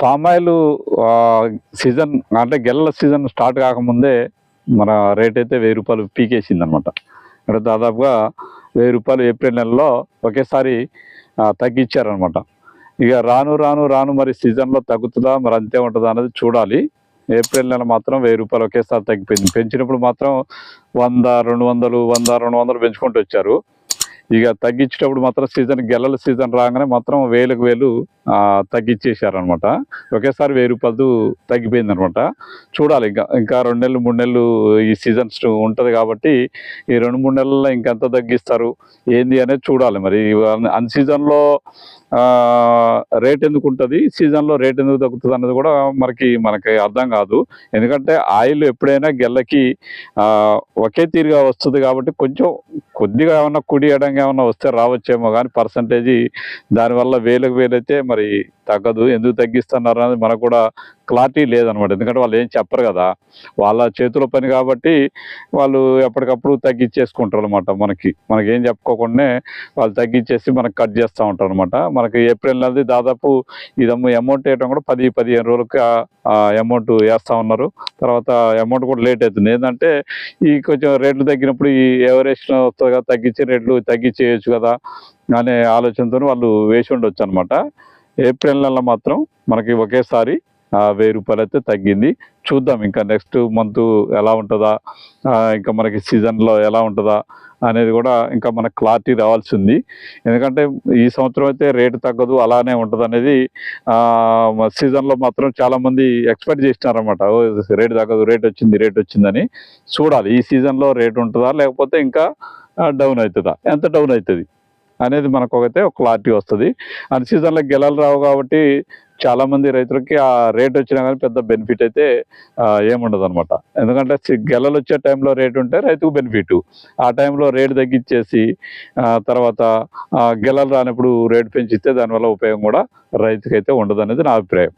Palm oil season అంటే గెలల season start కాకముందే మన రేట్ అయితే రూ. 1000 పీకేసింది అనమాట. అంటే దాదాపుగా రూ. 1000 ఏప్రిల్ నెలలో ఒకేసారి తగ్గించారనమాట. ఇక రాను రాను రాను మరి సీజన్లో తగ్గుతుందా మరి అంతే ఉంటుందా అనేది చూడాలి. ఏప్రిల్ నెల మాత్రం రూ. 1000 ఒకేసారి తగ్గిపోయింది. పెంచినప్పుడు మాత్రం 100, 200, 100, 200 పెంచుకుంటూ వచ్చారు. ఇక తగ్గించేటప్పుడు మాత్రం గెలల సీజన్ రాగానే మాత్రం 1000 తగ్గించేశారనమాట. ఒకేసారి రూ. 1000 తగ్గిపోయింది అనమాట. చూడాలి ఇంకా 2 నెలలు 3 నెలలు ఈ సీజన్స్ ఉంటుంది కాబట్టి ఈ 2-3 నెలల్లో ఇంకెంత తగ్గిస్తారు ఏంది అనేది చూడాలి. మరి అన్ సీజన్లో రేట్ ఎందుకు ఉంటుంది, సీజన్లో రేట్ ఎందుకు తగ్గుతుంది అన్నది కూడా మనకి అర్థం కాదు. ఎందుకంటే ఆయిల్ ఎప్పుడైనా గెల్లకి ఒకే తీరుగా వస్తుంది కాబట్టి కొద్దిగా ఏమన్నా కుడి ఎడంగా ఏమన్నా వస్తే రావచ్చేమో, కానీ పర్సంటేజీ దానివల్ల 1000 అయితే మరి తగ్గదు. ఎందుకు తగ్గిస్తున్నారు అనేది మనకు కూడా క్లారిటీ లేదనమాట. ఎందుకంటే వాళ్ళు ఏం చెప్పరు కదా, వాళ్ళ చేతుల పని కాబట్టి వాళ్ళు ఎప్పటికప్పుడు తగ్గించేసుకుంటారు అనమాట. మనకేం చెప్పుకోకుండానే వాళ్ళు తగ్గించేసి మనకు కట్ చేస్తూ ఉంటారు అనమాట. మనకి ఏప్రిల్ నెలది దాదాపు ఇదమ్మ అమౌంట్ వేయడం కూడా 10-15 రోజులకి అమౌంట్ వేస్తూ ఉన్నారు. తర్వాత అమౌంట్ కూడా లేట్ అవుతుంది. ఏంటంటే ఈ కొంచెం రేట్లు తగ్గినప్పుడు ఈ ఎవరేషన్ వస్తుంది కదా, తగ్గించి రేట్లు తగ్గించేయచ్చు కదా అనే ఆలోచనతో వాళ్ళు వేసి ఉండొచ్చు అనమాట. ఏప్రిల్ నెలలో మాత్రం మనకి ఒకేసారి రూ. 1000 అయితే తగ్గింది. చూద్దాం ఇంకా నెక్స్ట్ మంత్ ఎలా ఉంటుందా, ఇంకా మనకి సీజన్లో ఎలా ఉంటుందా అనేది కూడా ఇంకా మనకు క్లారిటీ రావాల్సి ఉంది. ఎందుకంటే ఈ సంవత్సరం అయితే రేటు తగ్గదు, అలానే ఉంటుంది అనేది సీజన్లో మాత్రం చాలామంది ఎక్స్పెక్ట్ చేసినారన్నమాట. రేటు తగ్గదు, రేట్ వచ్చిందని. చూడాలి ఈ సీజన్లో రేటు ఉంటుందా లేకపోతే ఇంకా డౌన్ అవుతుందా, ఎంత డౌన్ అవుతుంది అనేది మనకు ఒక క్లారిటీ వస్తుంది. అన్ సీజన్లో గెలలు రావు కాబట్టి చాలామంది రైతులకి ఆ రేట్ వచ్చినా కానీ పెద్ద బెనిఫిట్ అయితే ఏముండదు అనమాట. ఎందుకంటే గెలలు వచ్చే టైంలో రేటు ఉంటే రైతుకు బెనిఫిట్, ఆ టైంలో రేటు తగ్గించేసి తర్వాత గెలలు రానప్పుడు రేటు పెంచితే దానివల్ల ఉపయోగం కూడా రైతుకైతే ఉండదు అనేది నా అభిప్రాయం.